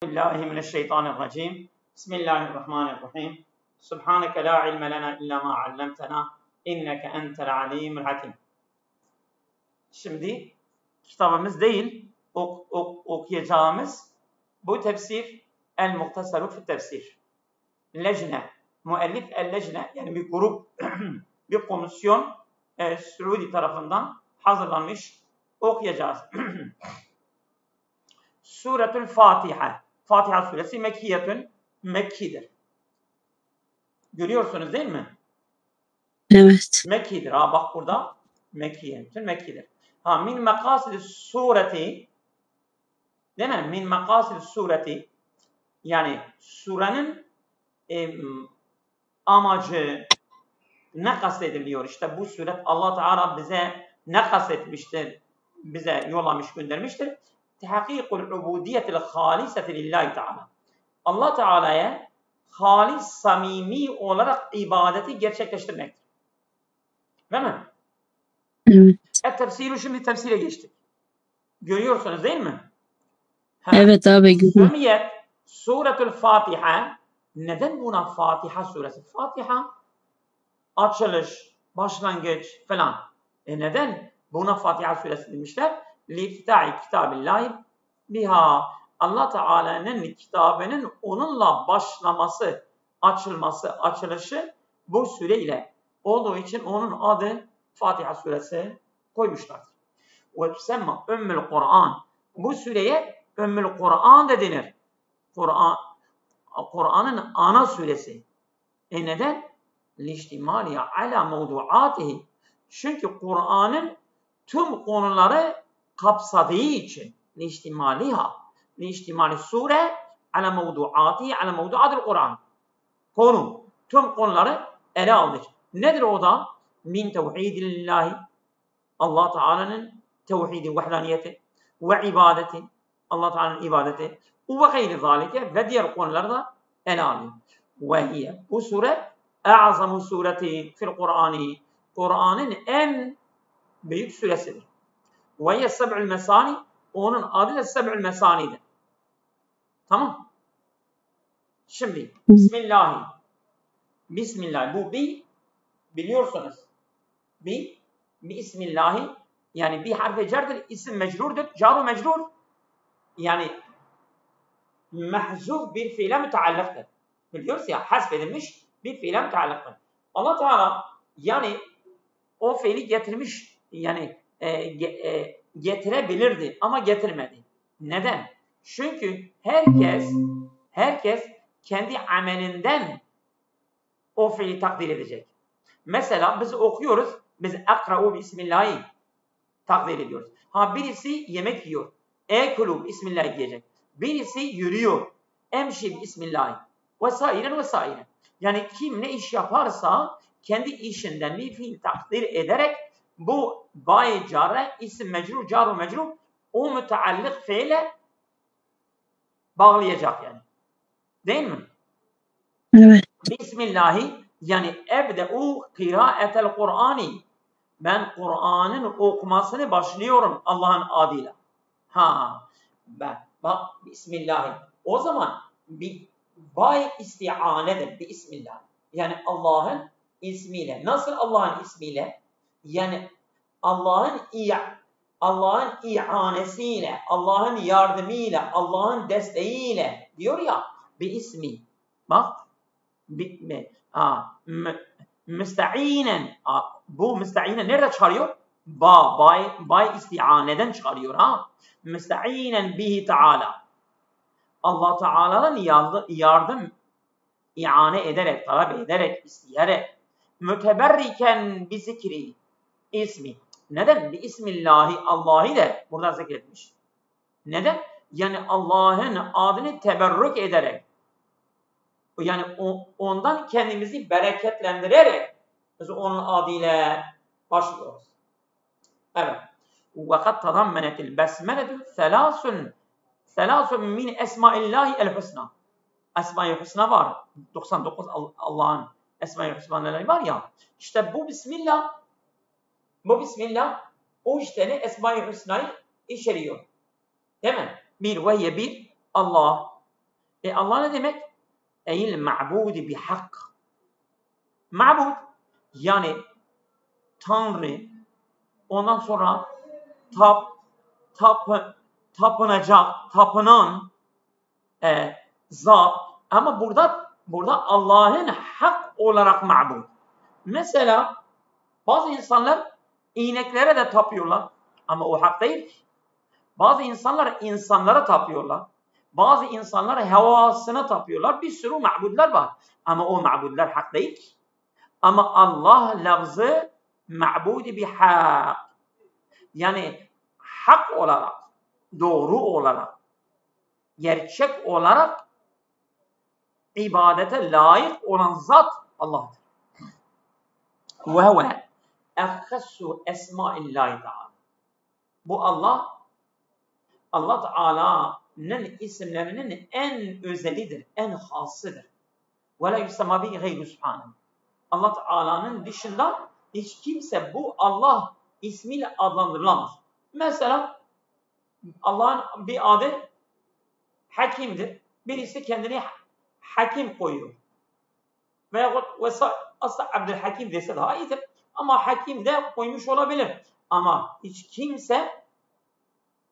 Bismillahirrahmanirrahim. Bismillahirrahmanirrahim. Subhaneke la ilme lena illa ma allamtena. İnneke entel alimul hakim. Şimdi kitabımız değil, okuyacağımız bu tefsir El-Muhtasaru fi tefsir. Lejne, müellif el-lejne, yani bir grup, bir komisyon Suudi tarafından hazırlanmış, okuyacağız. Suretül Fatiha. Fatiha suresi Mekkiyetün, Mekkidir. Görüyorsunuz değil mi? Evet. Mekkidir. Ha bak burada Mekkiyetün, Mekkidir. Ha min makasid sureti, değil mi? Min makasid sureti, yani surenin amacı ne kastediliyor? İşte bu suret Allah Teala bize ne kastetmiştir? Bize yollamış, göndermiştir. Tehakikul ubudiyetil haliseti lillahi Teala. Allah Teala'ya halis, samimi olarak ibadeti gerçekleştirmektir. Değil mi? Evet. Tefsiru, şimdi tefsire geçtik. Görüyorsunuz değil mi? Evet abi. Sümiyet Suretül Fatiha. Neden buna Fatiha suresi? Fatiha açılış, başlangıç falan. Neden buna Fatiha suresi demişler? Liftita'i kitabillahi biha. Allah Teala'nın kitabının onunla başlaması, açılması, açılışı bu süreyle olduğu için onun adı Fatiha suresi koymuşlar. Ve tüsemma Ümmül Kur'an. Bu süreye Ümmül Kur'an da denir. Kur'an'ın ana suresi. Neden? Liştimaliye ala mevduatihi. Çünkü Kur'an'ın tüm konuları kapsadığı için. Liştimali sure ala mevduatihi ala mevduatil Kur'an. Konu, tüm konuları ele aldık. Nedir o da? Min tevhidillahi. Allah Teala'nın tevhidi, vahdaniyeti ve ibadeti. Allah Teala'nın ibadeti. Ve gayri zalike ve diğer konuları da ele alıyor. Ve hiye. Bu sure e'azamu sureti fil Kur'ani. Kur'an'ın en büyük suresidir. Ve hiye seb'ül mesani. Onun adı da seb'ül mesanidir. Tamam. Şimdi Bismillah. Bu bir, biliyorsunuz. Bismillahi, yani bir harf-i cerdir, isim mecrurdur. Car-ı mecrur, yani mehzuf bir fiile müteallıktır. Biliyoruz ya, hasfedilmiş bir fiile müteallıktır. Allah Teala yani o fiili getirmiş, yani getirebilirdi ama getirmedi. Neden? Çünkü herkes kendi amelinden o fiili takdir edecek. Mesela biz okuyoruz, biz akra'u bismillahi takdir ediyoruz. Ha birisi yemek yiyor, ekulu bismillahi diyecek. Birisi yürüyor, emşi bismillahi vesairen. Yani kim ne iş yaparsa kendi işinden bir fiil takdir ederek bu bay care, isim mecrur, car-ı mecrur o müteallık fiile bağlayacak yani. Değil mi? Evet. Bismillahi, yani ebde'u kıraaetel Kur'ani. Ben Kur'an'ın okumasını başlıyorum Allah'ın adıyla. Bak Bismillah. O zaman bir bay istianedir Bismillah. Yani Allah'ın ismiyle. Nasıl Allah'ın ismiyle? Yani Allah'ın ianesiyle, Allah'ın yardımıyla, Allah'ın desteğiyle diyor ya bir ismi. Bak müsteinen. Bu müsteinen nerede çıkarıyor? Bay istianeden çıkarıyor. Müsteinen bihi Teala. Allah Teala'nın yardım iane ederek, talep ederek, isteyerek, müteberriken bi zikri ismi. Neden? Bismillahi, Allah'ı da burada zikretmiş. Neden? Yani Allah'ın adını teberrük ederek, yani ondan kendimizi bereketlendirerek biz onun adıyla başlıyoruz. Evet. وَقَدْ تَضَمَّنَتِ الْبَسْمَلَةُ ثَلَاثٌ مِنْ اَسْمَاءِ اللّٰهِ الْحُسْنَى. Esma-i Hüsna var. 99 Allah'ın Esma-i Hüsnaları var ya. İşte bu Bismillah o işte ne? Esma-i Hüsna'yı içeriyor. Değil mi? Bir Allah. Allah ne demek? Eyl ma'budi bihak. Ma'bud yani Tanrı, ondan sonra tapınacak, tapınan zat. Ama burada Allah'ın hak olarak ma'bud. Mesela bazı insanlar ineklere de tapıyorlar ama o hak değil. Bazı insanlar insanlara tapıyorlar. Bazı insanlar hevasına tapıyorlar. Bir sürü ma'budlar var. Ama o ma'budlar hak değil. Ama Allah lafzı ma'budi bihak. Yani hak olarak, doğru olarak, gerçek olarak ibadete layık olan zat Allah'tır. Ve huve ehhassu esmaillahi ta'ala. Bu Allah Teala'nın isimlerinin en özelidir, en hasıdır. Ve la yusamma bihi gayru subhanahu. Allah Teala'nın dışında hiç kimse bu Allah ismiyle adlandırılamaz. Mesela Allah'ın bir adı Hakim'dir. Birisi kendini Hakim koyuyor. Veyahut aslında Abdülhakim dese daha iyidir. Ama Hakim de koymuş olabilir. Ama hiç kimse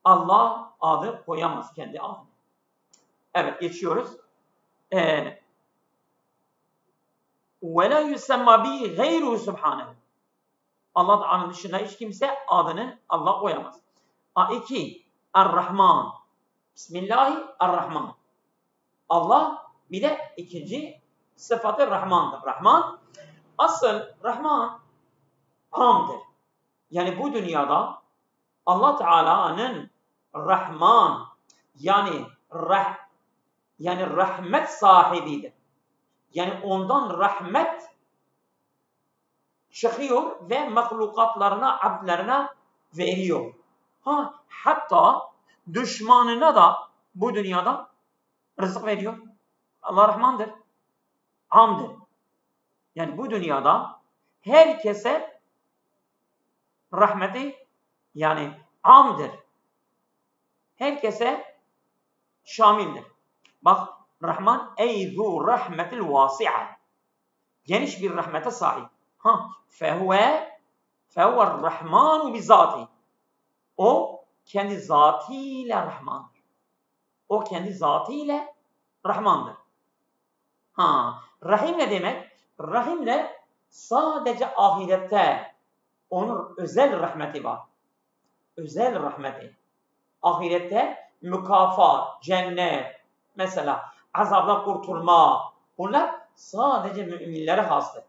Allah adı koyamaz kendi adını. Evet, geçiyoruz. وَلَا يُسَمَّا بِهِ غَيْرُهُ سُبْحَانَهُ. Allah Teala'nın dışında hiç kimse adını Allah koyamaz. 2. Er-Rahman. Bismillahirrahman. Allah bir de ikinci sıfatı Rahman'dır. Rahman, asıl Rahman hamdır. Yani bu dünyada Allah Teala'nın Rahman yani rahmet sahibidir. Yani ondan rahmet çıkıyor ve mahlukatlarına, abdlerine veriyor. Hatta düşmanına da bu dünyada rızık veriyor. Allah Rahmandır. Hamdır. Yani bu dünyada herkese rahmeti yani amdır. Herkese şamildir. Bak Rahman ey zu rahmetil vasi'a. Geniş bir rahmete sahip. Fehuve rahmanu bizati. O kendi zatıyla Rahmandır. O kendi zatıyla Rahmandır. Rahim ne demek? Rahim ne? Sadece ahirette onun özel rahmeti var. Özel rahmeti. Ahirette mükafat, cennet, mesela azaptan kurtulma. Bunlar sadece müminlere hastır.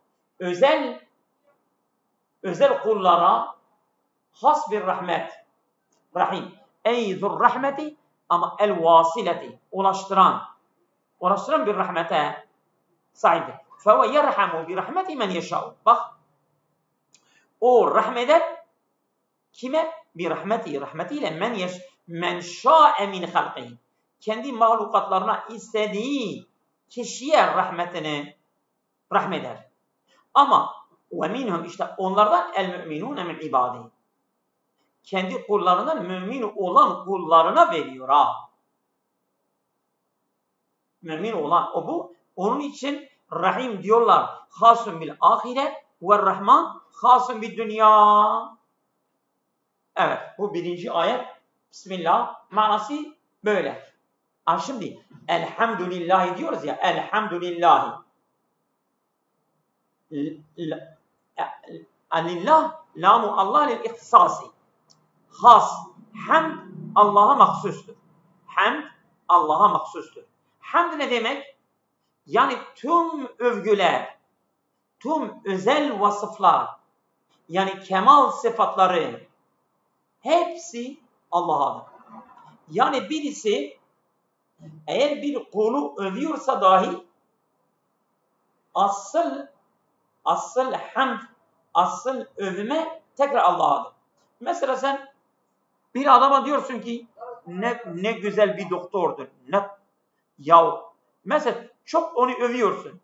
Özel kullara has bir rahmet. Rahim. Ey zur rahmeti ama el vasileti. Ulaştıran bir rahmete sahiptir. Fehuve yerhamu bi rahmeti men yeşâ'u. Bak. O rahmeder kime? Bir rahmetiyle men şâ'e min halqihi. Kendi mahlukatlarına istediği kişiye rahmetini rahmeder. Ama ve minhum işte onlardan el müminûne min ibâdihi. Kendi kullarından mümin olan kullarına veriyor Mümin olan o bu. Onun için Rahim diyorlar. Hasun bil ahiret ve Rahman hasun bil dünya. Evet, bu birinci ayet. Bismillah. Manası böyle. Şimdi elhamdülillah diyoruz ya. Elhamdülillah. Lillah, lamu Allah lil ihtisasi. Has. Hamd Allah'a mahsustur. Hamd Allah'a mahsustur. Hamd ne demek? Yani tüm övgüler, tüm özel vasıflar, yani kemal sıfatları hepsi Allah'adır. Yani birisi eğer bir kulu övüyorsa dahi asıl hamd, asıl övme tekrar Allah'adır. Mesela sen bir adama diyorsun ki ne güzel bir doktordur. Mesela çok onu övüyorsun.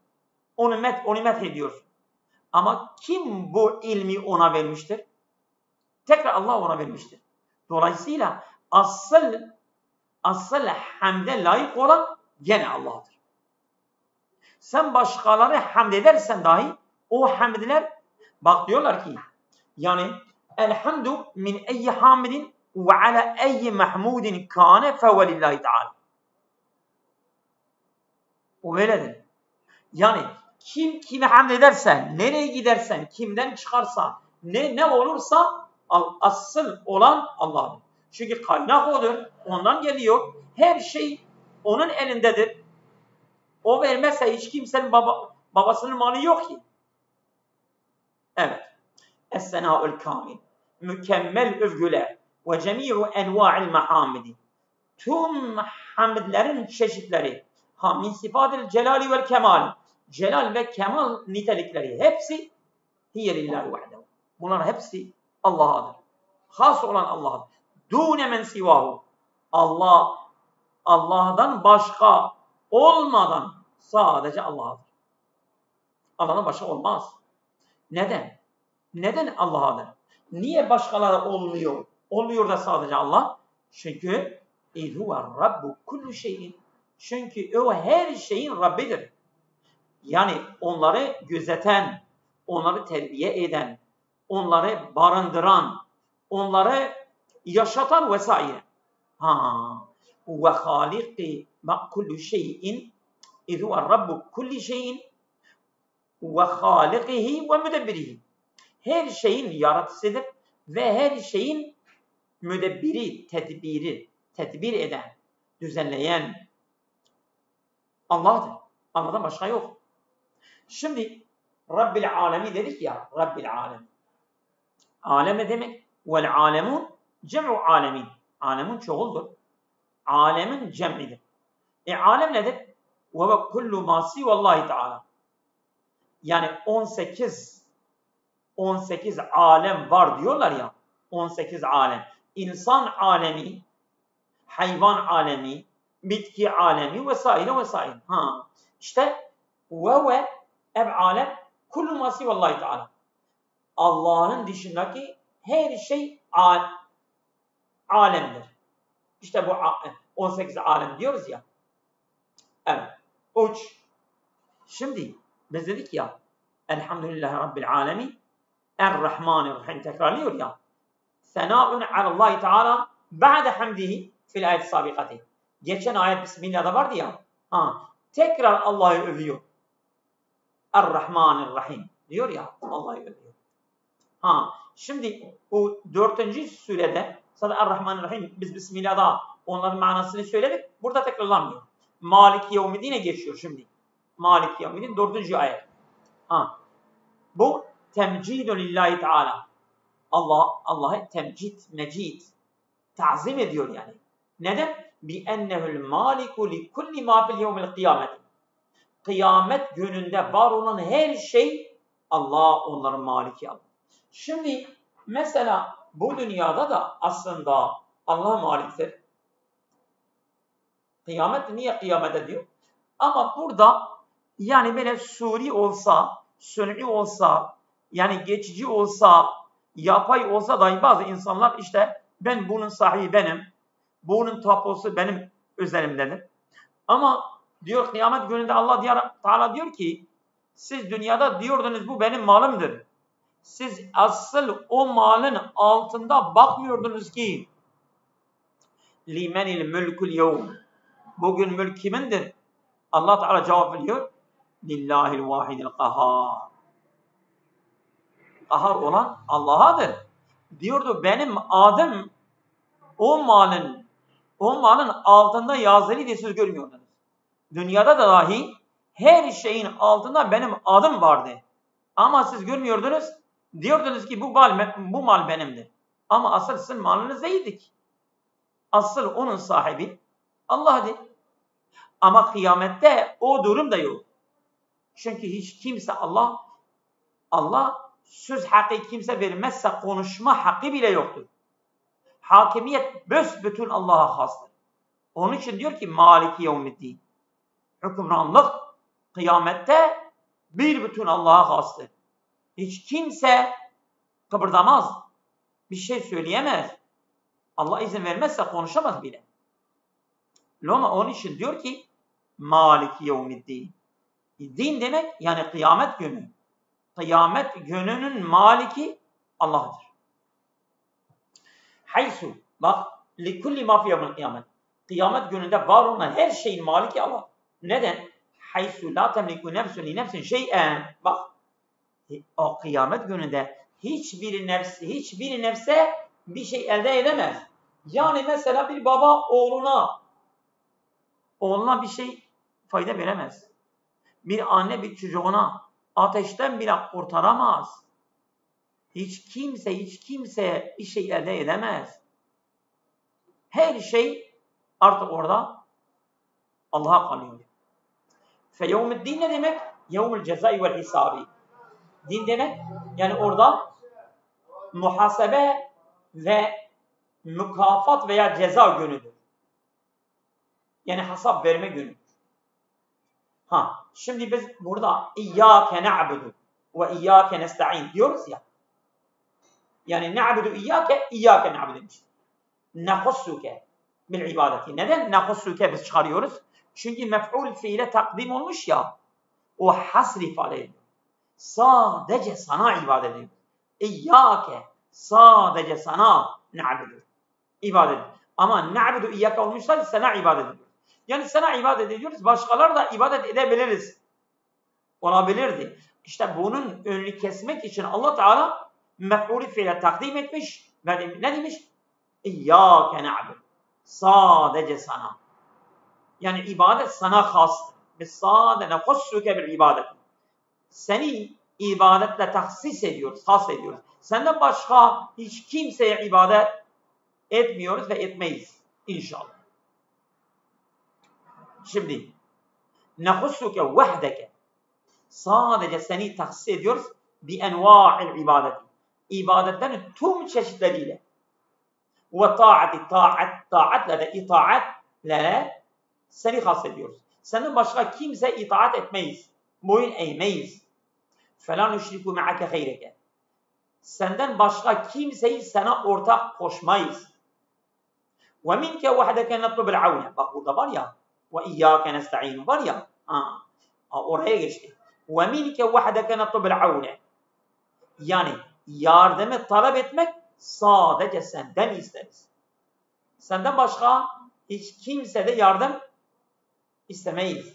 Onu methediyorsun. Ama kim bu ilmi ona vermiştir? Tekrar Allah ona vermiştir. Dolayısıyla asıl hamde layık olan gene Allah'tır. Sen başkaları hamd edersen dahi o hamdler, bak diyorlar ki yani elhamdu min eyyi hamidin ve ala eyyi mahmudin kâne fevelillahi teâlâ. O öyledir. Yani kim kime hamd edersen, nereye gidersen, kimden çıkarsa, ne olursa asıl olan Allah'dır. Çünkü kaynak odur, ondan geliyor. Her şey onun elindedir. O vermezse hiç kimsenin babasının malı yok ki. Evet. Es-senâ'ül kâmil. Mükemmel övgüler ve cemî'u envâ'il mahamidi. Tüm hamdlerin çeşitleri. Min sıfâtil celâli vel kemal. Celal ve kemal nitelikleri hepsi hiye lillahi vahdehu. Bunlar hepsi Allah'adır. Has olan Allah'adır. Dûne men sivâhu. Allah'dan başka olmadan sadece Allah'adır. Allah'dan başka olmaz. Neden? Neden Allah'adır? Niye başkaları olmuyor? Olmuyor da sadece Allah. Çünkü İzhuve Rabbu kullu şeyin. Çünkü o her şeyin Rabbidir. Yani onları gözeten, onları terbiye eden, onları barındıran, onları yaşatan vesaire. Ve haliki kullu şeyin İzhuve Rabbu kullu şeyin ve halikihi ve müdebbirihi. Her şeyin yaratıcısıdır ve her şeyin müdebbiri, tedbir eden, düzenleyen Allah'dır. Allah'tan başka yok. Şimdi Rabbil alemi dedik ya, Rabbil alemi. Alem ne demek? Vel alemun cem'u alemin. Alemun çoğuldur. Alemin cem'idir. Alem nedir? Ve kullu ma sivallahi teala. Yani 18 alem var diyorlar ya. 18 alem. İnsan alemi, hayvan alemi, bitki alemi vesaire vesaire. İşte ve alem kullu ma sivallahi teala. Allah'ın dışındaki her şey alemdir. İşte bu 18 alem diyoruz ya. Evet. Uç. Şimdi biz dedik ya Elhamdülillahi Rabbil alemin Er-Rahmanir-Rahim tekrarlıyor ya. Sena'un alallahi teala ba'de hamdihi fil ayet sabikati. Geçen ayet Bismillah'da vardı ya. Tekrar Allah'ı övüyor. Er-Rahmanir-Rahim diyor ya. Allah'ı övüyor. Şimdi bu 4. surede sadece Er-Rahmanir-Rahim biz Bismillah'da onların manasını söyledik. Burada tekrarlanmıyor. Maliki Yevmiddin'e geçiyor şimdi. Maliki Yevmiddin 4. ayet. Bu temcidun lillahi teala. Allah'ı temcid, mecid, tazim ediyor yani. Neden? Bi'ennehu'l maliku li kulli ma fil yevmil kıyamet. Kıyamet gününde var olan her şey Allah onların maliki Allah. Şimdi mesela bu dünyada da aslında Allah maliktir. Kıyamet niye kıyamet ediyor? Ama burada yani böyle suri olsa, sün'i olsa, yani geçici olsa, yapay olsa dahi bazı insanlar işte ben bunun sahibi benim, bunun tapusu benim üzerimdedir. Ama diyor kıyamet gününde Allah Teala diyor ki siz dünyada diyordunuz bu benim malımdır. Siz asıl o malın altında bakmıyordunuz ki limenil mülkül yevm. Bugün mülk kimindir? Allah Teala cevap veriyor. Lillahil vahidil kahhar. Kahhar olan Allah'adır. Diyordu benim adım o malın altında yazılı diye siz görmüyordunuz. Dünyada da dahi her şeyin altında benim adım vardı. Ama siz görmüyordunuz. Diyordunuz ki bu mal benimdir. Ama asıl sizin malınız değildi ki. Asıl onun sahibi Allah'dır. Ama kıyamette o durum da yok. Çünkü hiç kimse Allah söz hakkı kimse vermezse konuşma hakkı bile yoktur. Hakimiyet büsbütün Allah'a hastır. Onun için diyor ki Maliki Yevmiddin. Hükümranlık kıyamette bir bütün Allah'a hastır. Hiç kimse kıpırdamaz. Bir şey söyleyemez. Allah izin vermezse konuşamaz bile. Ama onun için diyor ki Maliki yevmiddin. Din demek yani kıyamet günü. Kıyamet gününün maliki Allah'tır. Haysu, bak, likulli ma fi yevmil kıyamet. Kıyamet gününde var olan her şeyin maliki Allah. Neden? Haysu la temliku nefsun li nefsin şey'en. Bak, o kıyamet gününde hiçbir nefse bir şey elde edemez. Yani mesela bir baba oğluna bir şey fayda veremez. Bir anne bir çocuğuna ateşten bile kurtaramaz. Hiç kimse bir şey elde edemez. Her şey artık orada Allah'a kalıyor. Feyevmiddin ne demek? Yevmül cezai vel hisabi. Din demek yani orada muhasebe ve mükafat veya ceza günüdür. Yani hesap verme günüdür. Şimdi biz burada İyyâke na'budu ve İyyâke nesta'in diyoruz ya. Yani na'budu İyyâke na'budu demiş. Nehussuke bil ibadeti. Neden nehussuke biz çıkarıyoruz? Çünkü mef'ul fiile takdim olmuş ya. O hasr ifade ediyor. Sadece sana ibadet ediyor. İyyâke, sadece sana na'budu. İbadet. Ama na'budu İyyâke olmuşsa sana ibadet ediyor. Yani sana ibadet ediyoruz. Başkaları da ibadet edebiliriz. Olabilirdi. İşte bunun önünü kesmek için Allah Teala mef'ul fiile takdim etmiş ve ne demiş? İyyâke na'budu. Sadece sana. Yani ibadet sana hastır. Biz sadece nehussuke bil ibadet. Seni ibadetle tahsis ediyoruz, has ediyoruz. Senden başka hiç kimseye ibadet etmiyoruz ve etmeyiz inşallah. Şimdi nehussuke vahdeke. Sadece seni tahsis ediyoruz bi enva'il ibadeti. İbadetlerin tüm çeşitleriyle. Ve taatle de itaatle seni has ediyoruz. Senden başka kimse itaat etmeyiz. Boyun eğmeyiz. فَلَا نُشْرِكُ مَعَكَ خَيْرَكَ. Senden başka kimseyi sana ortak koşmayız. وَمِنْكَ وَحْدَكَ نَطْلُبُ الْعَوْنَ. Bak burada var ya. وَاِيَّاكَ نَسْتَعِينُ var ya. Oraya geçti. وَمِنْكَ وَحْدَكَ نَطْلُبُ الْعَوْنَ. Yani yardımı talep etmek sadece senden isteriz. Senden başka hiç kimse de yardım istemeyiz.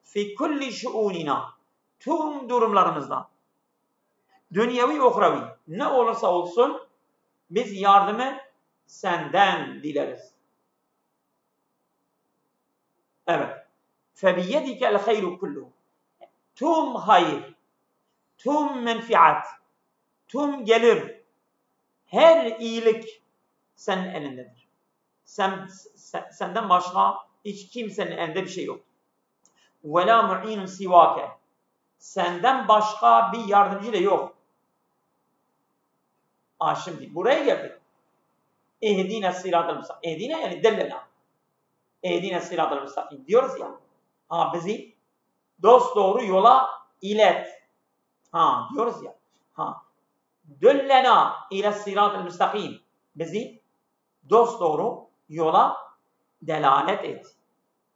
فِي كُلِّ شُؤُونِنَا. Tüm durumlarımızda, dünyevi uhravi, ne olursa olsun biz yardımı senden dileriz. Evet. فَبِيَّدِكَ الْخَيْرُ كُلُّهُ. Tüm hayır, tüm menfiat, tüm gelir, her iyilik senin elindedir. Senden başka hiç kimsenin elinde bir şey yok. وَلَا مُعِينٌ سِوَاكَ. Senden başka bir yardımcı da yok. Şimdi buraya geldik. Ehdine sıratal müstakim. Ehdine yani dellena. Ehdine sıratal müstakim diyoruz ya. Bizi dosdoğru yola ilet. Diyoruz ya. Dellena ile sıratal müstakim. Bizi dosdoğru yola delalet et.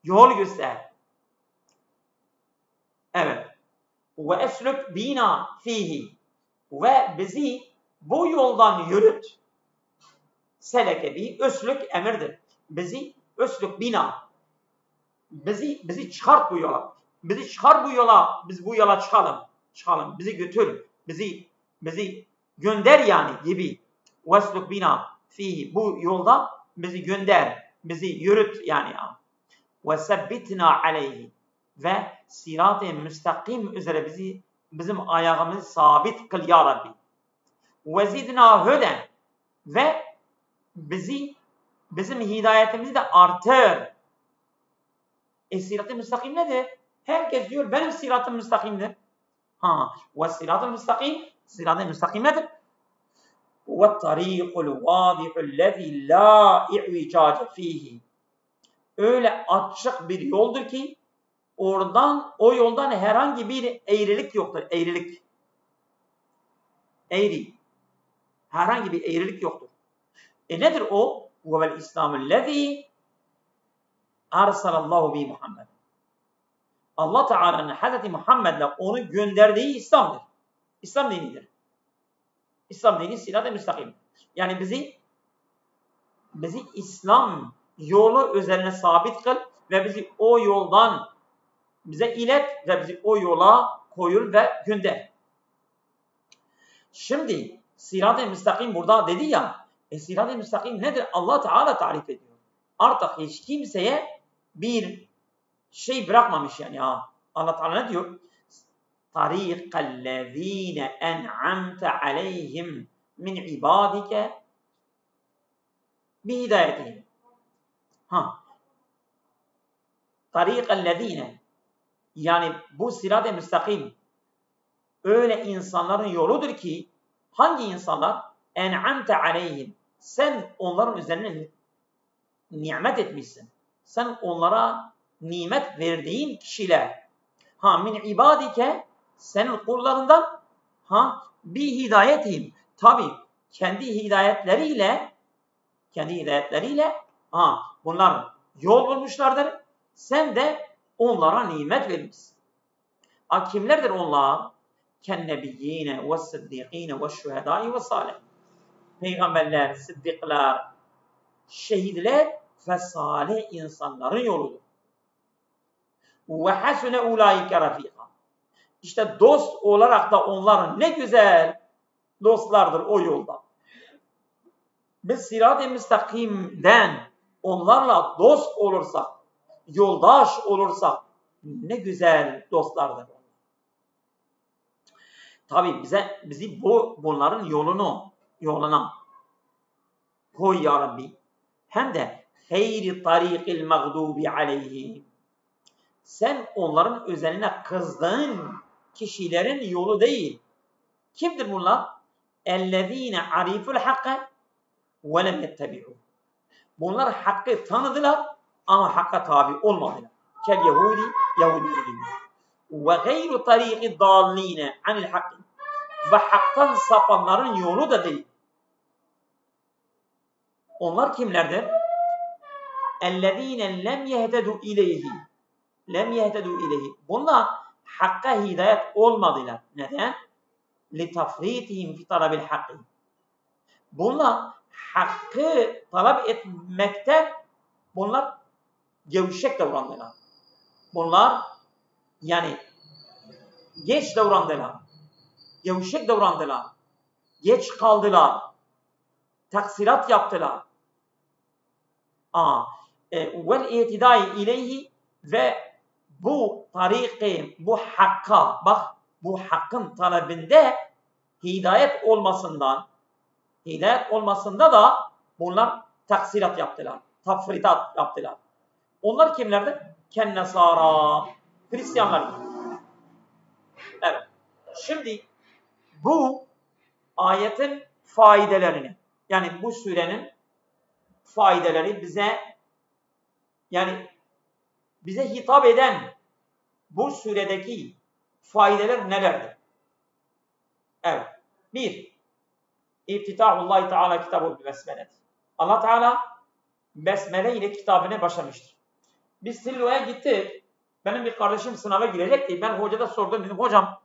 Yol göster. Evet. Ve eslük bina fihi. Ve bizi bu yoldan yürüt. Seleke bi, öslük emirdir. Bizi öslük bina. Bizi çıkart bu yola. Bizi çıkar bu yola. Biz bu yola çıkalım. Bizi götür. Bizi gönder yani gibi. Ve eslük bina fihi. Bu yolda bizi gönder. Bizi yürüt yani. Ve sebbitna aleyhi. Ve sirat-ı müstakim üzere bizim ayağımızı sabit kıl ya Rabbi. Ve zidna hüden. Ve bizim hidayetimizi de artır. Sirat-ı müstakim nedir? Herkes diyor benim sirat-ı müstakimdir. Ve sirat-ı müstakim, sirat-ı müstakim nedir? Ve tarikul vâdihul lâ i'vicâce fîhî. Öyle açık bir yoldur ki o yoldan herhangi bir eğrilik yoktur. Eğri. Herhangi bir eğrilik yoktur. Nedir o? وَوَالْاِسْلَامُ الَّذ۪ي اَرْسَلَ اللّٰهُ بِهِ Muhammed. Allah Teala'nın Hz. Muhammed'le onu gönderdiği İslam'dır. İslam dinidir. İslam dini sirat-ı müstakim. Yani bizi İslam yolu üzerine sabit kıl ve bizi o yoldan bize ilet ve bizi o yola koyul ve gönder. Şimdi sirat-ı müstakim burada dedi ya, sirat-ı müstakim nedir? Allah Teala tarif ediyor. Artık hiç kimseye bir şey bırakmamış yani. Allah Teala ne diyor? Tarikallezine en'amte aleyhim min ibadike bihidayetihim. Tarikallezine, yani bu sirat-ı müstakim öyle insanların yoludur ki, hangi insanlar? En'amte aleyhim. Sen onların üzerine nimet etmişsin. Sen onlara nimet verdiğin kişiler. Min ibadike, senin kullarından, bi hidayetihim. Tabi kendi hidayetleriyle bunlar yol bulmuşlardır. Sen de onlara nimet vermişsin. Kimlerdir onlar? Kennebiyyine ve sıddikine ve şühedai ve salih. Peygamberler, sıddıklar, şehitler ve salih insanların yoludur. Ve hasune ulaike rafika. İşte dost olarak da onların ne güzel dostlardır o yolda. Biz sirat-ı müstakimden onlarla dost olursak, yoldaş olursak ne güzel dostlardır. Tabi bizi bunların yoluna koy ya Rabbi. Hem de hayri tarikil mağdubi aleyhim. Sen onların özeline kızdığın kişilerin yolu değil. Kimdir bunlar? Ellezine ariful hakka ve lem yettebi'u. Bunlar hakkı tanıdılar ama hakka tabi olmadılar. Kel Yahudi gibi. Ve gayru tariki dalline anil hakkı. Ve haktan sapanların yolu da değil. Onlar kimlerdir? Ellezine lem yehtedu ileyhi. Bunlar hakka hidayet olmadılar. Neden? Litafritihim fi talabil hakkı. Bunlar hakkı talep etmekte gevşek davrandılar. Bunlar yani geç davrandılar. Gevşek davrandılar. Geç kaldılar. Taksirat yaptılar. Vel itidai ileyhi ve bu tariki, bu hakka, bak bu hakkın talebinde hidayet olmasında da bunlar taksirat yaptılar. Tafritat yaptılar. Onlar kimlerdi? Kennesara, Hristiyanlar. Evet. Şimdi bu ayetin faydelerini, yani bu surenin faydeleri bize hitap eden bu suredeki faydeler nelerdir? Evet. 1. İftitahullahi Teala kitabı besmele. Allah Teala besmele ile kitabına başlamıştır. Biz Sillo'ya gittik. Benim bir kardeşim sınava girecekti. Ben hocada sordum. Dedim hocam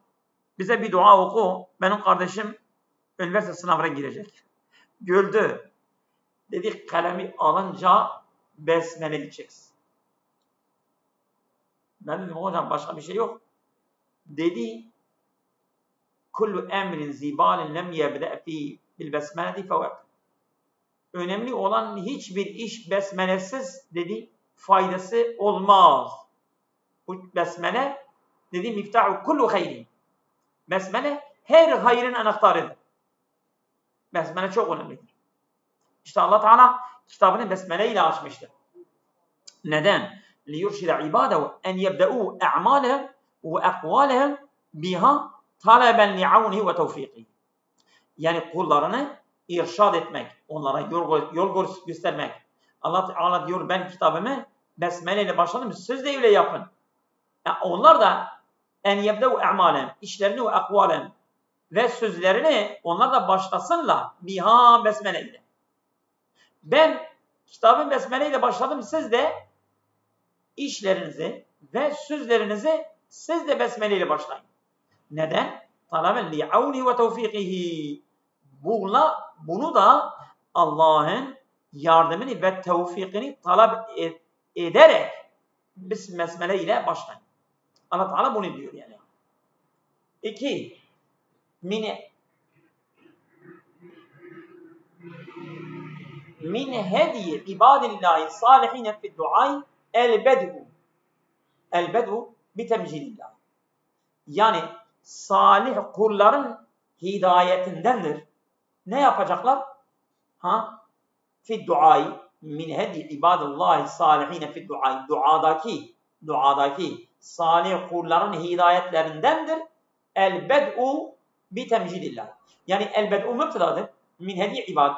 bize bir dua oku. Benim kardeşim üniversite sınavına girecek. Güldü. Dedi kalemi alınca besmele gideceksin. Ben dedim hocam başka bir şey yok. Dedi kullu emrin zibalin lem yebde fi bil besmeleti fevak. Önemli olan hiçbir iş besmelesiz dedi faydası olmaz. Bu besmele dedi miftahu kullu hayrin. Besmele her hayrın anahtarıdır. Besmele çok önemlidir. İşte Allah Teala kitabını besmele ile açmıştır. Neden? لِيُرْشِدَ عِبَادَهُ اَنْ يَبْدَؤُوا اَعْمَالَهُمْ وَاَقْوَالَهُمْ بِهَا طَلَبًا لِعَوْنِهِ وَتَوْفِيقِهِ. Yani kullarını irşad etmek, onlara yol göstermek. Allah Teala diyor ben kitabımı besmele ile başladım, siz de öyle yapın. Yani onlar da en yebde'u e'malen, işlerini ve akvalen ve sözlerini onlar da başlasınlar biha besmele ile. Ben kitabın besmele ile başladım, siz de işlerinizi ve sözlerinizi siz de besmele ile başlayın. Neden? Talaben li'avni ve tevfikihi. Bunu da Allah'ın yardımını ve tevfikini talep ederek besmele ile başlayın. Allah Teala bunu diyor yani. 2. Min hediye ibadillahi salihine fi duay el-bed'u. El-bed'u bitemcilillah. Yani salih kulların hidayetindendir. Ne yapacaklar? Fi duay min hediye ibadillahi salihine fi duay. Duadaki salih kulların hidayetlerindendir. El-bed'u bitemcilillah. Yani el-bed'u mübtedadır. Min hediye ibad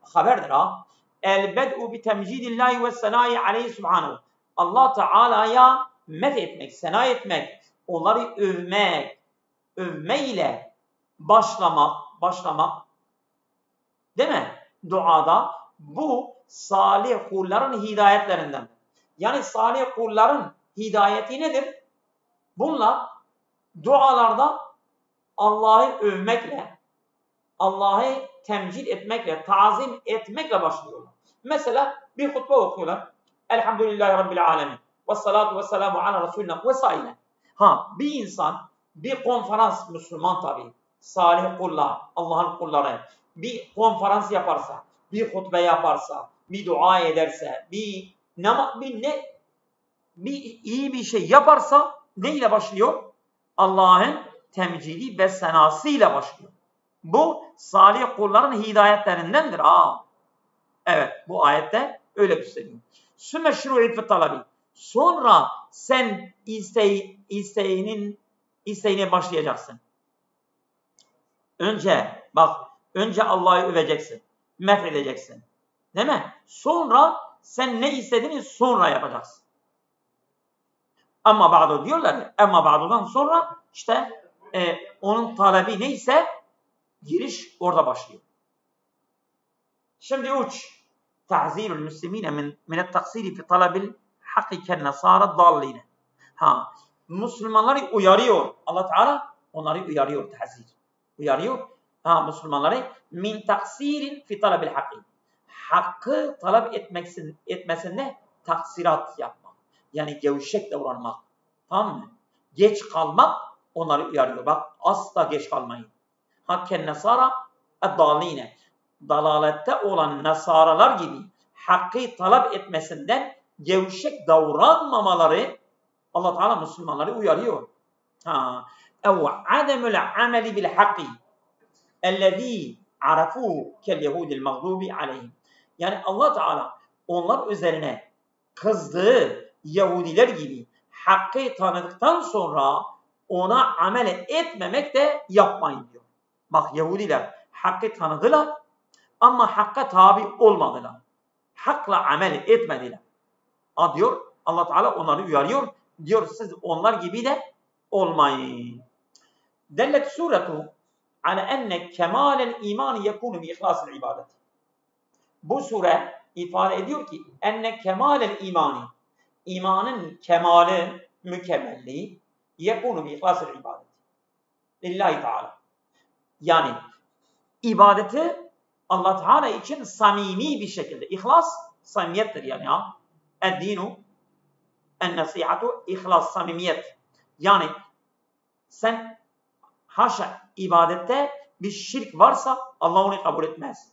haberdir ha. El-bed'u bitemcidillahi ve senayi aleyhi subhanahu. Allah Teala'ya methetmek, sena etmek, onları övmeyle başlamak, değil mi? Duada bu salih kulların hidayetlerinden. Yani salih kulların hidayeti nedir? Bunlar dualarda Allah'ı övmekle, Allah'ı temcid etmekle, tazim etmekle başlıyorlar. Mesela bir hutbe okuyorlar. Elhamdülillahi Rabbil alemin. Vessalatu vesselamu ala Resulina vesaire. Bir insan, bir konferans, Müslüman tabi, salih kullar, Allah'ın kulları, bir konferans yaparsa, bir hutbe yaparsa, bir dua ederse, bir iyi bir şey yaparsa neyle başlıyor? Allah'ın temcidi ve senasıyla başlıyor. Bu salih kulların hidayetlerindendir. Evet, bu ayette öyle gösteriyor. Sümme şuru'i fi talabi. Sonra sen isteğine başlayacaksın. Önce Allah'ı öveceksin, methedeceksin. Değil mi? Sonra sen ne istediğini sonra yapacaksın. Ama ba'du diyorlar ya, ama ba'dudan sonra işte onun talebi neyse giriş orada başlıyor. Şimdi 3. Ta'zirul müslimine min taksiri fi talabil hakiken nasara dalline. Müslümanları uyarıyor. Allah Teala onları uyarıyor, tahzir. Uyarıyor. Müslümanları min taksirin fi talabil hakki. Hakkı talep etmesinde taksirat yapmak. Yani gevşek davranmak. Tamam mı? Geç kalmak onları uyarıyor. Bak asla geç kalmayın. Hakken nasara ad-daline. Dalalette olan nasaralar gibi hakkı talep etmesinden gevşek davranmamaları Allah Teala Müslümanları uyarıyor. Ev ademul ameli bil hakki ellezî arafuhu kel yehudil mağdubi aleyhim. Yani Allah Teala onlar üzerine kızdığı Yahudiler gibi hakkı tanıdıktan sonra ona amel etmemek de yapmayın diyor. Bak Yahudiler hakkı tanıdılar ama hakka tabi olmadılar. Hakla amel etmediler. Diyor Allah Teala onları uyarıyor. Diyor siz onlar gibi de olmayın. Dellet suretu ala enne kemalel imani yekunu bi ihlasıl ibadet. Bu sure ifade ediyor ki enne kemalel imani, imanın kemali, mükemmelliği yekunu bi ihlasıl ibadet. Lillahi Teala. Yani ibadeti Allah Teala için samimi bir şekilde. İhlas samimiyettir yani Ed-dinu en-nasihatu ihlas, samimiyet. Yani sen haşa ibadette bir şirk varsa Allah onu kabul etmez.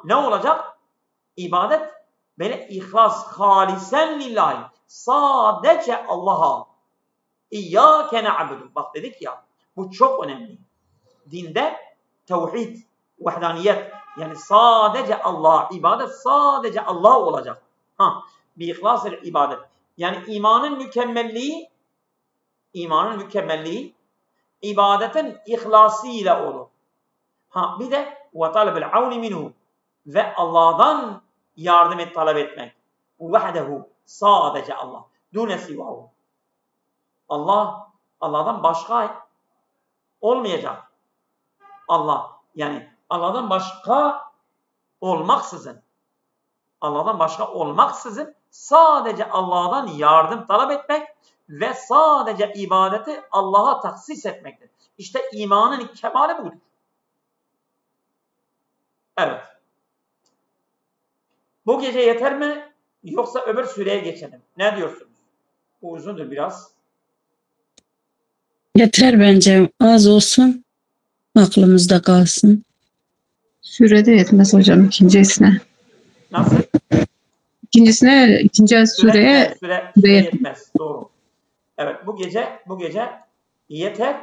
Ne olacak? İbadet böyle ihlas, halisen lillahi. Sadece Allah'a. İyyâke na'budu. Bak dedik ya, bu çok önemli. Dinde tevhid, vahdaniyet. Yani sadece Allah'a ibadet, sadece Allah olacak. Bir ihlas-ı ibadet. Yani imanın mükemmelliği ibadetin ihlasıyla olur. Bir de ve talebul avni minhu, ve Allah'dan yardım talep etmek. Vahdehu, sadece Allah. Dune sivahu. Allah'dan başka olmayacak. Yani Allah'tan başka olmaksızın sadece Allah'tan yardım talep etmek ve sadece ibadeti Allah'a tahsis etmektir. İşte imanın kemali budur. Evet. Bu gece yeter mi? Yoksa öbür süreye geçelim. Ne diyorsunuz? Bu uzundur biraz. Yeter bence. Az olsun. Aklımızda kalsın. Sürede yetmez hocam ikincisine. Nasıl? İkinci sureye Süre yetmez. Doğru. Evet, bu gece yeter.